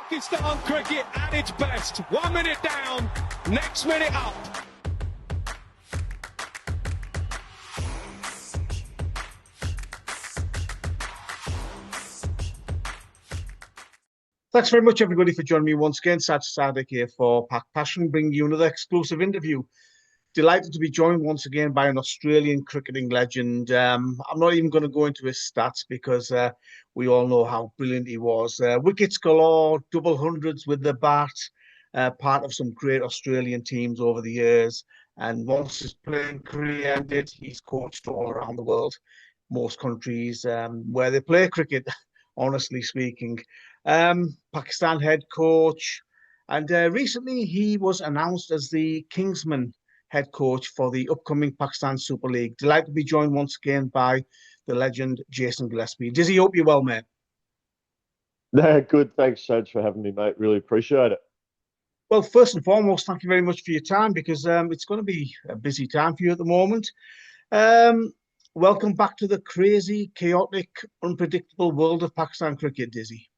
Pakistan cricket at its best. 1 minute down, next minute up. Thanks very much, everybody, for joining me once again. Shadab here for PakPassion, bringing you another exclusive interview. Delighted to be joined once again by an Australian cricketing legend. I'm not even going to go into his stats because we all know how brilliant he was. Wickets galore, double hundreds with the bat, part of some great Australian teams over the years. And once his playing career ended, he's coached all around the world, most countries where they play cricket, honestly speaking. Pakistan head coach. And recently he was announced as the Kingsmen head coach for the upcoming Pakistan Super League. Delighted to be joined once again by the legend Jason Gillespie. Dizzy, hope you're well, mate. No, good. Thanks, Shad, for having me, mate. Really appreciate it. Well, first and foremost, thank you very much for your time because it's going to be a busy time for you at the moment. Welcome back to the crazy, chaotic, unpredictable world of Pakistan cricket, Dizzy.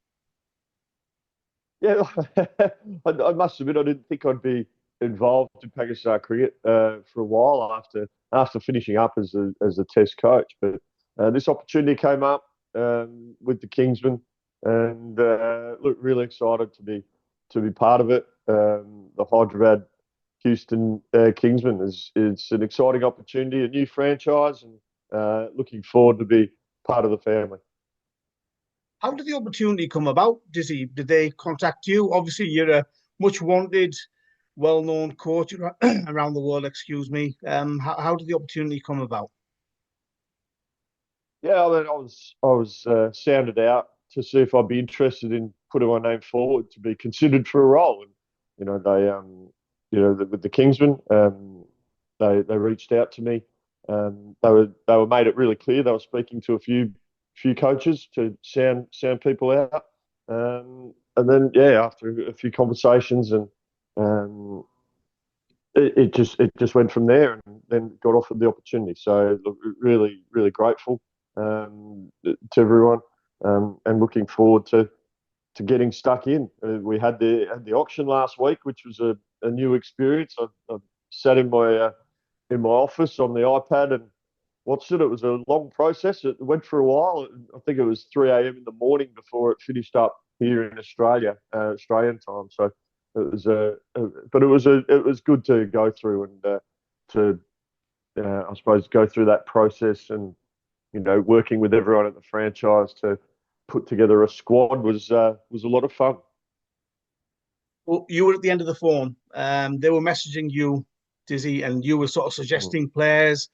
Yeah, I must admit, I didn't think I'd be involved in Pakistan cricket for a while after finishing up as a Test coach. But this opportunity came up with the Kingsmen, and look, really excited to be part of it. The Hyderabad Houston Kingsmen is an exciting opportunity, a new franchise, and looking forward to be part of the family. How did the opportunity come about, Dizzy? Did they contact you? Obviously, you're a much wanted, well-known coach around the world. Excuse me. How did the opportunity come about? Yeah, I mean, I was sounded out to see if I'd be interested in putting my name forward to be considered for a role, and with the Kingsmen, they reached out to me. They were made it really clear they were speaking to a few coaches to sound people out, and then yeah, after a few conversations, and it just went from there, and then got offered the opportunity. So look, really grateful to everyone, and looking forward to getting stuck in. We had the auction last week, which was a new experience. I sat in my office on the iPad and watched it. It was a long process. It went for a while. I think it was 3 a.m. in the morning before it finished up here in Australia, Australian time. So it was but it was good to go through and I suppose go through that process, and working with everyone at the franchise to put together a squad was a lot of fun. Well, you were at the end of the phone. They were messaging you, Dizzy, and you were sort of suggesting players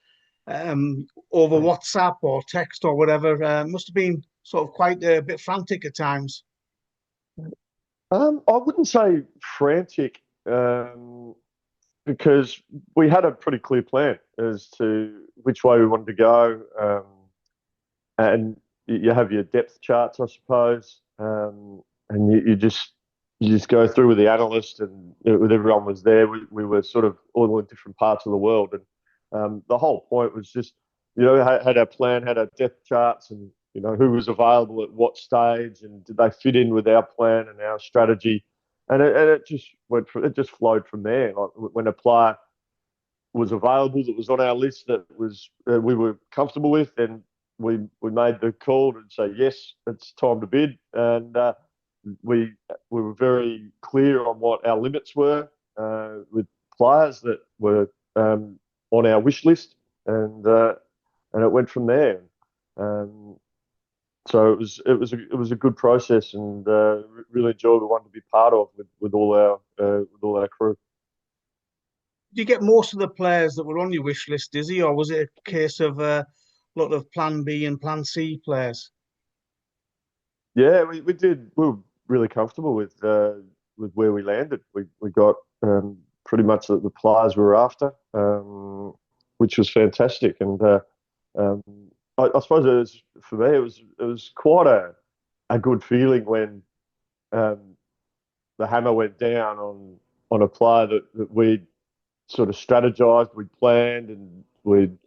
over WhatsApp or text or whatever. Must have been sort of quite a bit frantic at times. I wouldn't say frantic, because we had a pretty clear plan as to which way we wanted to go, and you have your depth charts, I suppose, and you just go through with the analyst, and with everyone was there. We were sort of all in different parts of the world, and the whole point was just had our plan, had our depth charts, and who was available at what stage, and did they fit in with our plan and our strategy, and it just it just flowed from there. Like when a player was available that was on our list that was we were comfortable with, then we made the call and say yes, it's time to bid, and we were very clear on what our limits were with players that were on our wish list, and it went from there. So it was a good process, and really enjoyable one to be part of with all our crew. Did you get most of the players that were on your wish list, Dizzy, or was it a case of a lot of Plan B and Plan C players? Yeah, we did. We were really comfortable with where we landed. We got pretty much the players we were after, which was fantastic. And I suppose for me, it was quite a good feeling when the hammer went down on a player that we'd sort of strategized, we'd planned, and we'd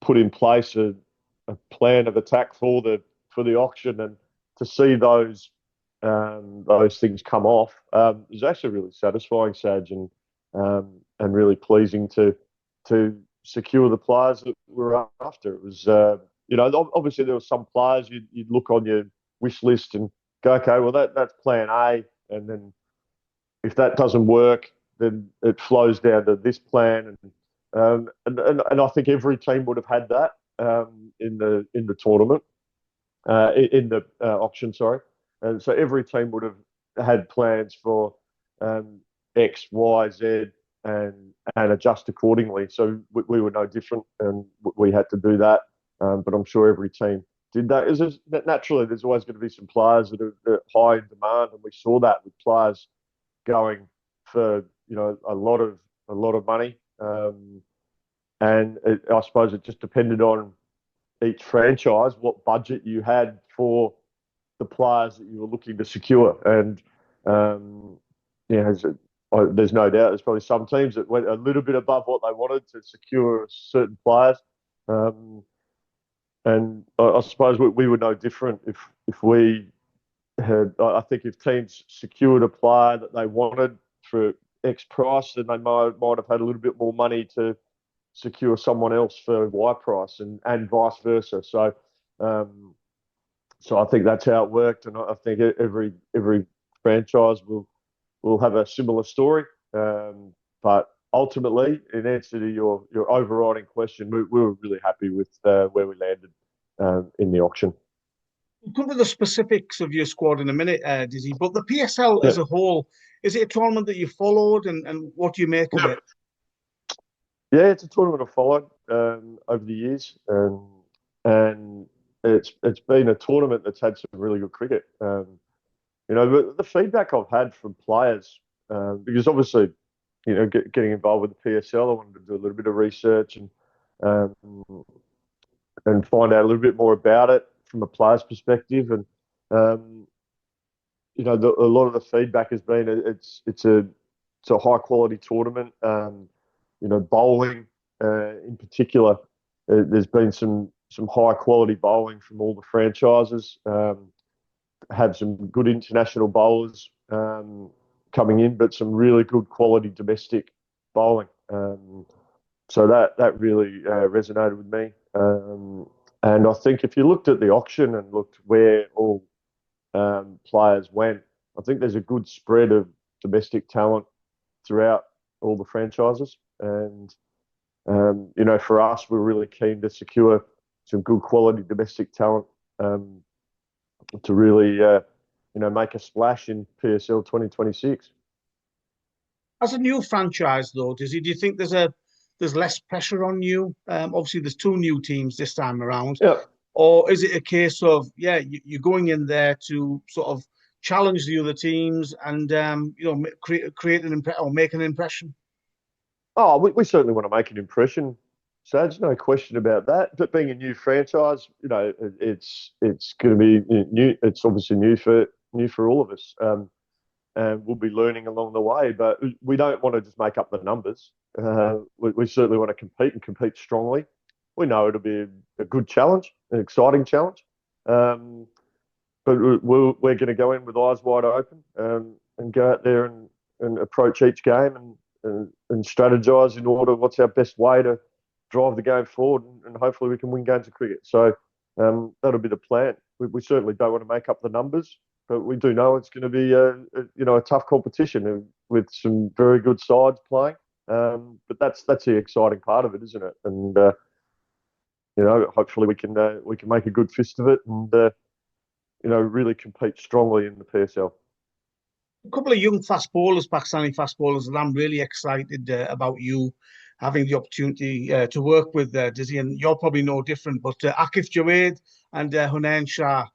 put in place a plan of attack for the auction, and to see those those things come off, it was actually really satisfying, Saj, and really pleasing to secure the players that we're after. It was, obviously there were some players you'd look on your wish list and go, okay, well that's plan A, and then if that doesn't work, then it flows down to this plan, and I think every team would have had that in the tournament, in the auction, sorry, and so every team would have had plans for X, Y, Z, and adjust accordingly. So we were no different, and we had to do that. But I'm sure every team did that. Naturally, there's always going to be some players that are high in demand, and we saw that with players going for a lot of money. I suppose it just depended on each franchise what budget you had for the players that you were looking to secure. And there's no doubt there's probably some teams that went a little bit above what they wanted to secure certain players. And I suppose we were no different if we had. I think if teams secured a player that they wanted for X price, then they might have had a little bit more money to secure someone else for Y price, and vice versa. So I think that's how it worked, and I think every franchise will have a similar story. But ultimately, in answer to your overriding question, we were really happy with where we landed in the auction. We'll come to the specifics of your squad in a minute, Dizzy, but the PSL as a whole, is it a tournament that you followed, and what do you make of it? Yeah, it's a tournament I've followed over the years, and it's been a tournament that's had some really good cricket. The feedback I've had from players, because obviously, getting involved with the PSL, I wanted to do a little bit of research and find out a little bit more about it from a player's perspective. And a lot of the feedback has been it's a high quality tournament. Bowling in particular, there's been some high quality bowling from all the franchises. Have some good international bowlers coming in, but some really good quality domestic bowling. So that really resonated with me. And I think if you looked at the auction and looked where all players went, I think there's a good spread of domestic talent throughout all the franchises. And, for us, we're really keen to secure some good quality domestic talent to really, make a splash in PSL 2026. As a new franchise, though, do you think there's less pressure on you? Obviously, there's two new teams this time around. Yeah. Or is it a case of, you're going in there to sort of challenge the other teams and, create an impression or make an impression? Oh, we certainly want to make an impression. So there's no question about that. But being a new franchise, it's going to be new. It's obviously new for all of us, and we'll be learning along the way. But we don't want to just make up the numbers. We certainly want to compete strongly. We know it'll be a good challenge, an exciting challenge. But we're going to go in with eyes wide open and go out there and approach each game and strategize in order what's our best way to drive the game forward, and hopefully we can win games of cricket. So that'll be the plan. We certainly don't want to make up the numbers, but we do know it's going to be a tough competition with some very good sides playing. But that's the exciting part of it, isn't it? And hopefully we can make a good fist of it and really compete strongly in the PSL. A couple of young fast bowlers, Pakistani fast bowlers, and I'm really excited about you having the opportunity to work with Dizzy, and you're probably no different, but Akif, Javed and Hunain, Shah,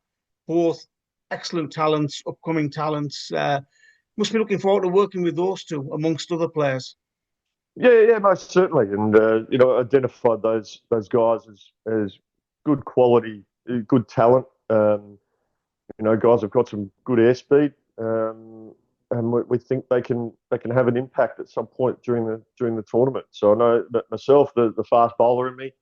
both excellent talents, upcoming talents. Must be looking forward to working with those two, amongst other players. Yeah, most certainly, and identified those guys as good quality, good talent. Guys have got some good airspeed. And we think they can have an impact at some point during the tournament. So I know that myself, the fast bowler in me,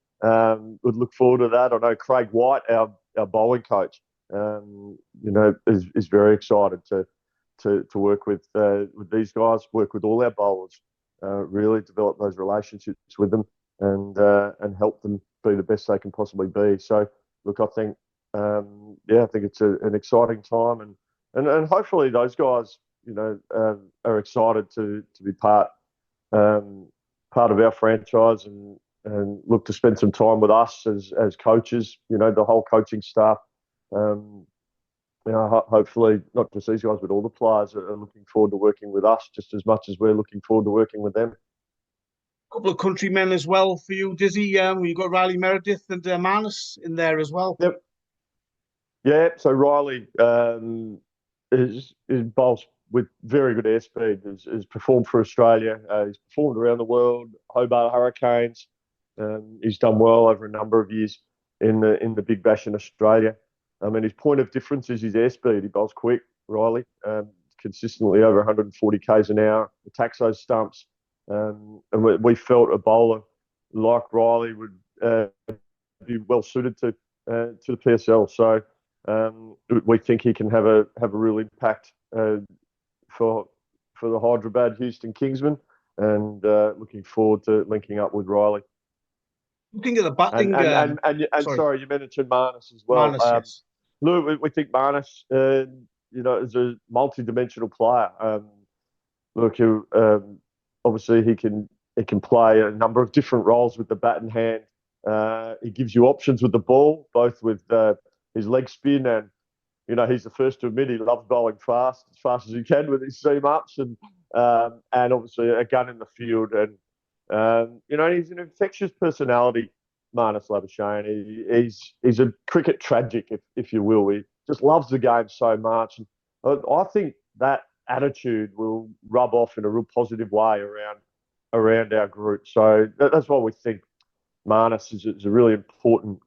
would look forward to that. I know Craig White, our bowling coach, is very excited to work with these guys, work with all our bowlers, really develop those relationships with them, and help them be the best they can possibly be. So, look, I think I think it's an exciting time, and hopefully those guys, are excited to be part of our franchise and look to spend some time with us as coaches. The whole coaching staff. Hopefully not just these guys, but all the players are looking forward to working with us just as much as we're looking forward to working with them. A couple of countrymen as well for you, Dizzy. You've got Riley Meredith and Manus in there as well. Yep. Yeah, so Riley is bowls with very good airspeed. Has performed for Australia. He's performed around the world. Hobart Hurricanes. He's done well over a number of years in the Big Bash in Australia. I mean, his point of difference is his airspeed. He bowls quick, Riley, consistently over 140 k's an hour. Attacks those stumps, and we felt a bowler like Riley would be well suited to the PSL. So we think he can have a real impact for the Hyderabad Houston Kingsmen, and looking forward to linking up with Riley. Looking at the batting, sorry, you mentioned Manus as well. Manus, yes. Look, we think Manus, is a multi-dimensional player. Obviously he can play a number of different roles with the bat in hand. He gives you options with the ball, both with his leg spin and, he's the first to admit he loves bowling fast as he can with his seam ups, and obviously a gun in the field, and he's an infectious personality, Manus Labuschagne. He's a cricket tragic, if you will. He just loves the game so much, and I think that attitude will rub off in a real positive way around our group. So that's why we think Manus is a really important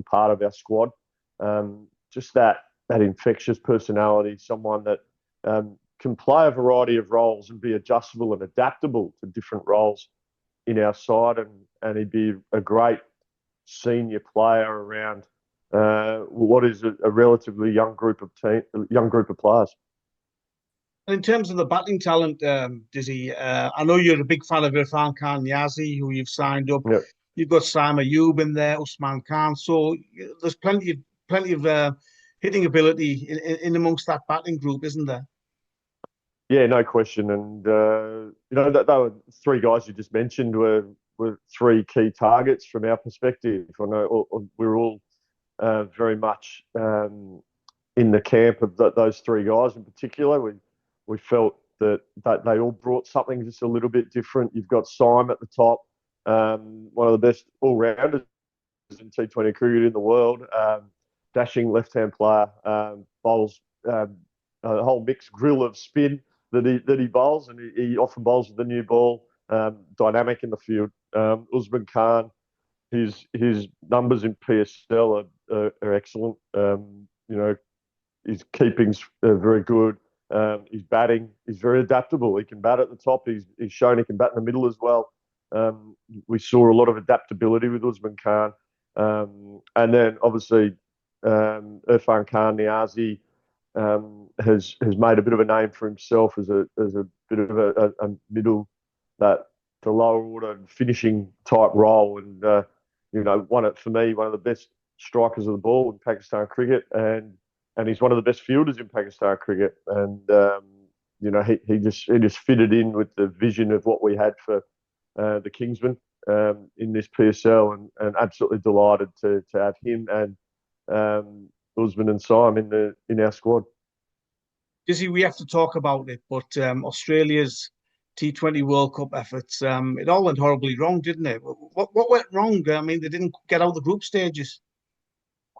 part of our squad. Just that infectious personality, someone that can play a variety of roles and be adjustable and adaptable to different roles in our side, and he'd be a great senior player around what is a relatively young group of players. In terms of the batting talent, Dizzy, I know you're a big fan of Irfan Khan Niazi, who you've signed up. Yep. You've got Sam Ayub in there, Usman Khan. So there's plenty of hitting ability in amongst that batting group, isn't there? Yeah, no question. And that they were three guys you just mentioned were three key targets from our perspective. I know we're all very much in the camp of those three guys in particular. We felt that they all brought something just a little bit different. You've got Syme at the top, one of the best all-rounders in T20 cricket in the world, dashing left-hand player, bowls a whole mixed grill of spin that he bowls, and he often bowls with the new ball, dynamic in the field. Usman Khan, his numbers in PSL are excellent. His keeping's very good. His batting is very adaptable. He can bat at the top. He's shown he can bat in the middle as well. We saw a lot of adaptability with Usman Khan. And then obviously Irfan Khan Niazi has made a bit of a name for himself as a bit of a middle, the lower order finishing type role, and one of the best strikers of the ball in Pakistan cricket, and he's one of the best fielders in Pakistan cricket, and he just fitted in with the vision of what we had for the Kingsmen in this PSL, and absolutely delighted to have him and Usman and Syme in our squad. Dizzy, we have to talk about it, but Australia's T20 World Cup efforts, it all went horribly wrong, didn't it? What went wrong? I mean, they didn't get out the group stages.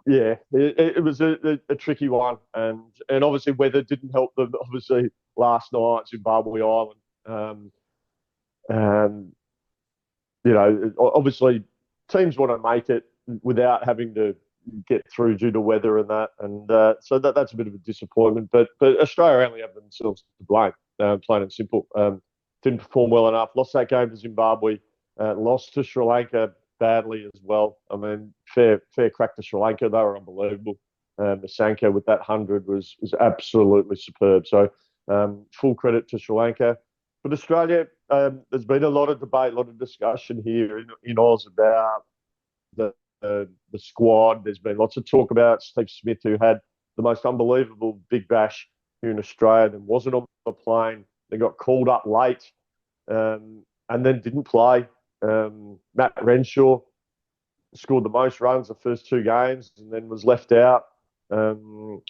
Yeah, it was a tricky one, and obviously weather didn't help them. Obviously, last night Zimbabwe Island, obviously teams want to make it without having to get through due to weather and that, and so that's a bit of a disappointment. But Australia only have themselves to blame, plain and simple. Didn't perform well enough. Lost that game to Zimbabwe. Lost to Sri Lanka badly as well. I mean, fair crack to Sri Lanka. They were unbelievable. Masanko with that 100 was absolutely superb. So full credit to Sri Lanka. But Australia, there's been a lot of debate, a lot of discussion here in Oz about the squad. There's been lots of talk about Steve Smith, who had the most unbelievable Big Bash here in Australia and wasn't on the plane. They got called up late and then didn't play. Matt Renshaw scored the most runs the first two games and then was left out. And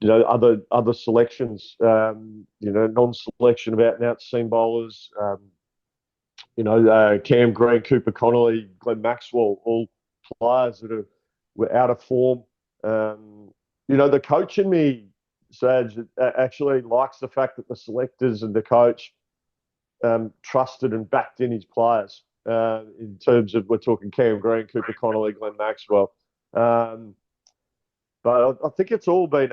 other selections, non-selection of out-and-out seam bowlers, Cam Green, Cooper Connolly, Glenn Maxwell, all players that were out of form. The coach in me, Saj, actually likes the fact that the selectors and the coach trusted and backed in his players in terms of, we're talking Cam Green, Cooper Connolly, Glenn Maxwell. But I think it's all been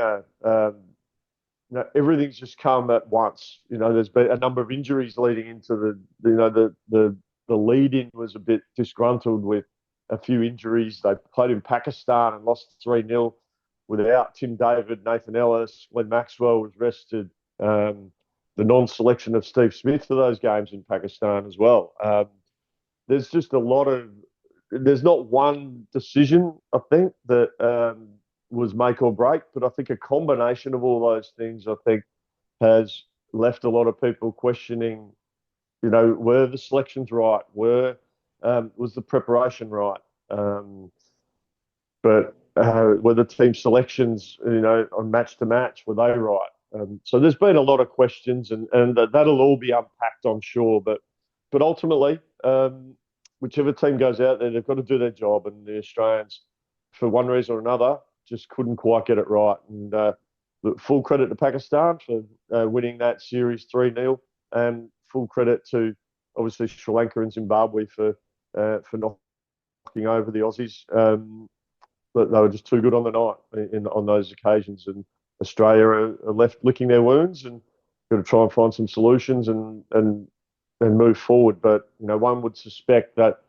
everything's just come at once. There's been a number of injuries leading into the lead-in was a bit disgruntled with a few injuries. They played in Pakistan and lost 3-0 without Tim David, Nathan Ellis. Glenn Maxwell was rested. The non-selection of Steve Smith for those games in Pakistan as well. There's just there's not one decision, I think, that was make or break, but I think a combination of all those things, I think, has left a lot of people questioning, were the selections right? Was the preparation right? But were the team selections, on match to match, were they right? So there's been a lot of questions, and that'll all be unpacked, I'm sure. But ultimately, whichever team goes out there, they've got to do their job, and the Australians, for one reason or another, just couldn't quite get it right. And full credit to Pakistan for winning that series 3-0, and full credit to obviously Sri Lanka and Zimbabwe for knocking over the Aussies. But they were just too good on the night on those occasions, and Australia are left licking their wounds and got to try and find some solutions and move forward. But one would suspect that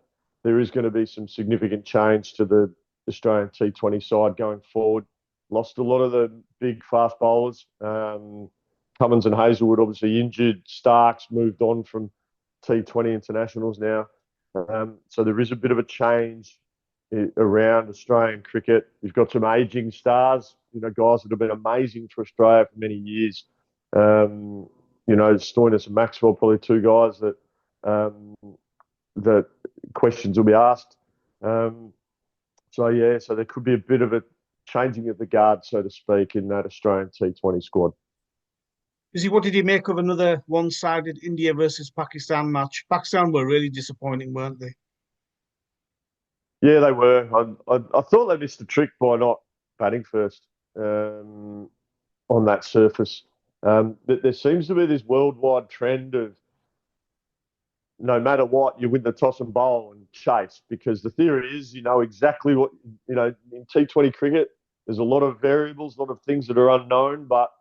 there is going to be some significant change to the Australian T20 side going forward. Lost a lot of the big fast bowlers. Cummins and Hazelwood obviously injured. Starks moved on from T20 internationals now. So there is a bit of a change around Australian cricket. You've got some ageing stars, guys that have been amazing for Australia for many years. Stoinis and Maxwell, probably two guys that questions will be asked. So there could be a bit of a changing of the guard, so to speak, in that Australian T20 squad. What did you make of another one-sided India versus Pakistan match? Pakistan were really disappointing, weren't they? Yeah, they were. I thought they missed a trick by not batting first on that surface. There seems to be this worldwide trend of no matter what, you win the toss and bowl and chase, because the theory is exactly what, in T20 cricket, there's a lot of variables, a lot of things that are unknown, but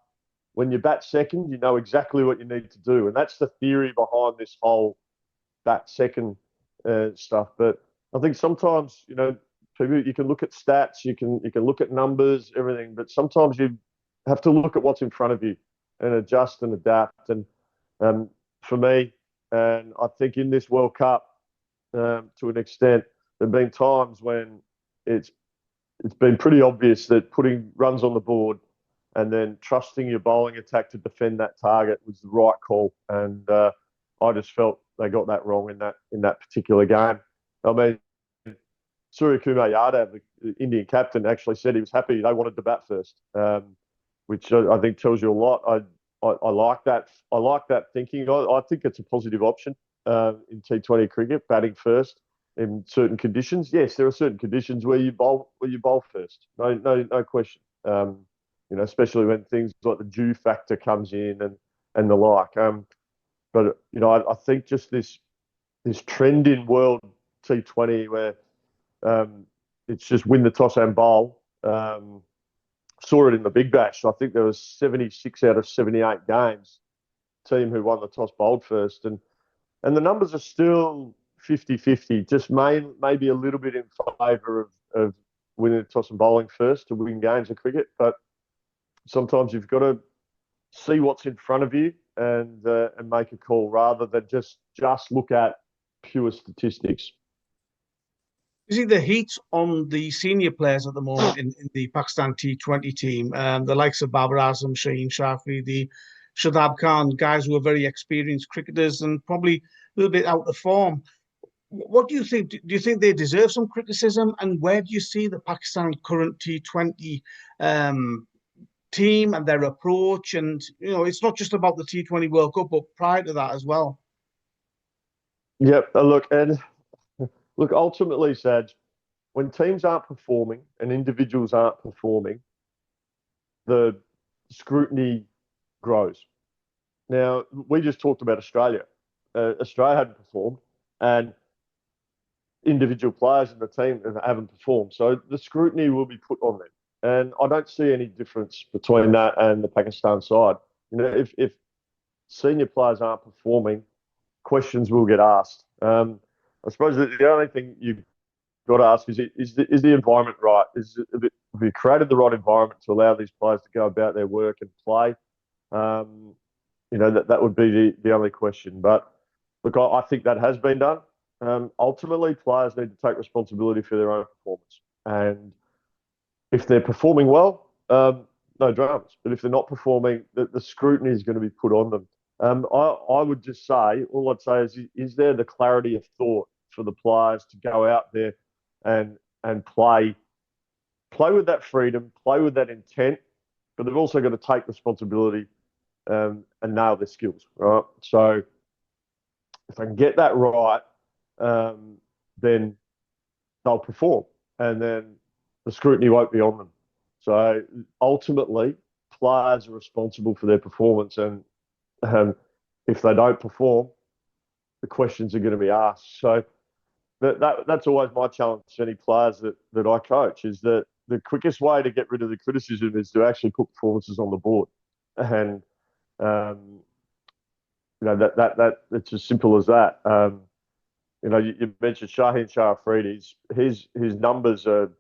when you bat second, you know exactly what you need to do. And that's the theory behind this whole bat second stuff. But I think sometimes, people, you can look at stats, you can look at numbers, everything, but sometimes you have to look at what's in front of you and adjust and adapt. And for me, and I think in this World Cup, to an extent, there have been times when it's been pretty obvious that putting runs on the board and then trusting your bowling attack to defend that target was the right call. And I just felt they got that wrong in that particular game. I mean, Surya Kumar Yadav, the Indian captain, actually said he was happy they wanted to bat first, which I think tells you a lot. I like that. I like that thinking. I think it's a positive option in T20 cricket, batting first in certain conditions. Yes, there are certain conditions where you bowl first. No question. Especially when things like the dew factor comes in and the like. But I think just this trend in world T20 where it's just win the toss and bowl. Saw it in the Big Bash. I think there was 76 out of 78 games, team who won the toss bowled first. And the numbers are still 50-50, just maybe a little bit in favour of winning the toss and bowling first to win games of cricket, but sometimes you've got to see what's in front of you and make a call rather than just look at pure statistics. You see the heat on the senior players at the moment in the Pakistan T20 team, the likes of Babar Azam, Shaheen, the Shadab Khan, guys who are very experienced cricketers and probably a little bit out of form. What do you think? Do you think they deserve some criticism? And where do you see the Pakistan current T20 team and their approach? And, it's not just about the T20 World Cup, but prior to that as well. Yep. Look, ultimately, Saj, when teams aren't performing and individuals aren't performing, the scrutiny grows. Now, we just talked about Australia. Australia hadn't performed, and individual players in the team haven't performed. So the scrutiny will be put on them. And I don't see any difference between that and the Pakistan side. If senior players aren't performing, questions will get asked. I suppose the only thing you've got to ask is the environment right? Have you created the right environment to allow these players to go about their work and play? That would be the only question. But look, I think that has been done. Ultimately, players need to take responsibility for their own performance. And if they're performing well, no dramas. But if they're not performing, the scrutiny is going to be put on them. I would just say, all I'd say is there the clarity of thought for the players to go out there and play with that freedom, play with that intent, but they've also got to take responsibility and nail their skills, right? So if I can get that right, then they'll perform, and then the scrutiny won't be on them. So ultimately, players are responsible for their performance, and if they don't perform, the questions are going to be asked. So that's always my challenge to any players that I coach, is that the quickest way to get rid of the criticism is to actually put performances on the board, and that it's as simple as that. You mentioned Shaheen Shah his numbers are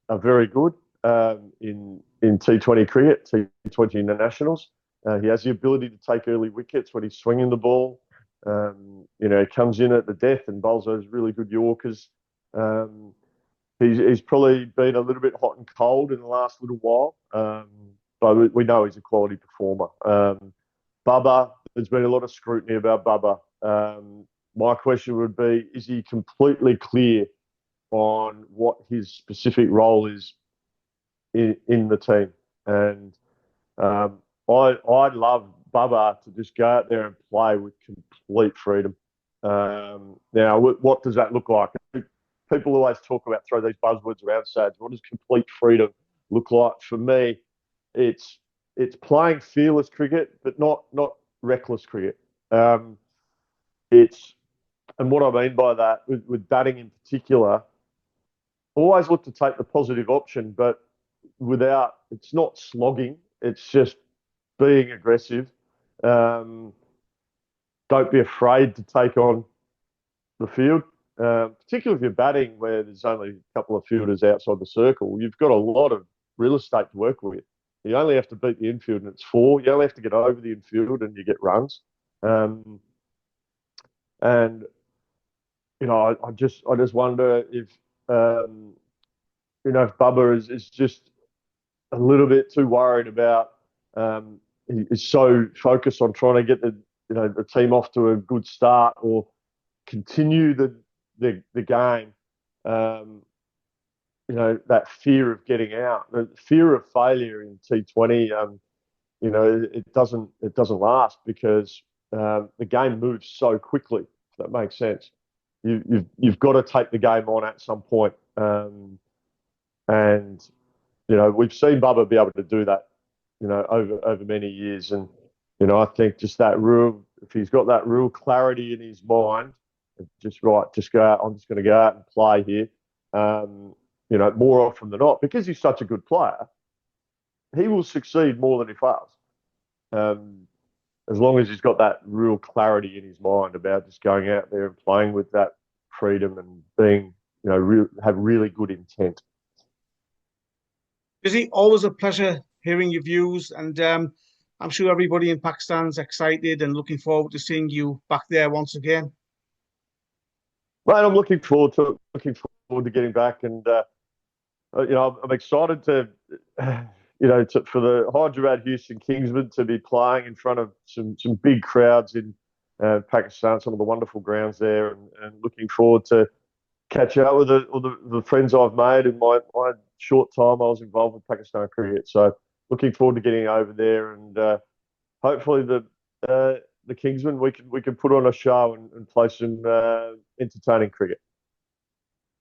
very good in T20 cricket, T20 internationals. He has the ability to take early wickets when he's swinging the ball. He comes in at the death and bowls those really good Yorkers. He's probably been a little bit hot and cold in the last little while, but we know he's a quality performer. Babar, there's been a lot of scrutiny about Babar. My question would be, is he completely clear on what his specific role is in the team? And I'd love Babar to just go out there and play with complete freedom. Now, what does that look like? People always throw these buzzwords around, Saj. What does complete freedom look like? For me, it's playing fearless cricket, but not reckless cricket. And what I mean by that, with batting in particular, always look to take the positive option, but it's not slogging. It's just being aggressive. Don't be afraid to take on the field, particularly if you're batting where there's only a couple of fielders outside the circle. You've got a lot of real estate to work with. You only have to beat the infield and it's 4. You only have to get over the infield and you get runs. I just wonder if if Babar is just a little bit too worried about. He's so focused on trying to get the team off to a good start or continue the game. That fear of getting out, the fear of failure in T20. It doesn't last because the game moves so quickly. If that makes sense. You've got to take the game on at some point. We've seen Babar be able to do that, over many years. And, I think just if he's got that real clarity in his mind, just go out, I'm just going to go out and play here. More often than not, because he's such a good player, he will succeed more than he fails. As long as he's got that real clarity in his mind about just going out there and playing with that freedom and being, have really good intent. Dizzy, always a pleasure hearing your views, and I'm sure everybody in Pakistan's excited and looking forward to seeing you back there once again. Mate, I'm looking forward to getting back, and I'm excited to, for the Hyderabad Houston Kingsmen to be playing in front of some big crowds in Pakistan, some of the wonderful grounds there, and looking forward to catch up with all the friends I've made in my short time I was involved with Pakistan cricket. So looking forward to getting over there, and hopefully the Kingsmen we can put on a show and play some entertaining cricket.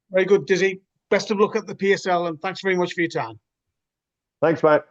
Very good, Dizzy. Best of luck at the PSL, and thanks very much for your time. Thanks, mate.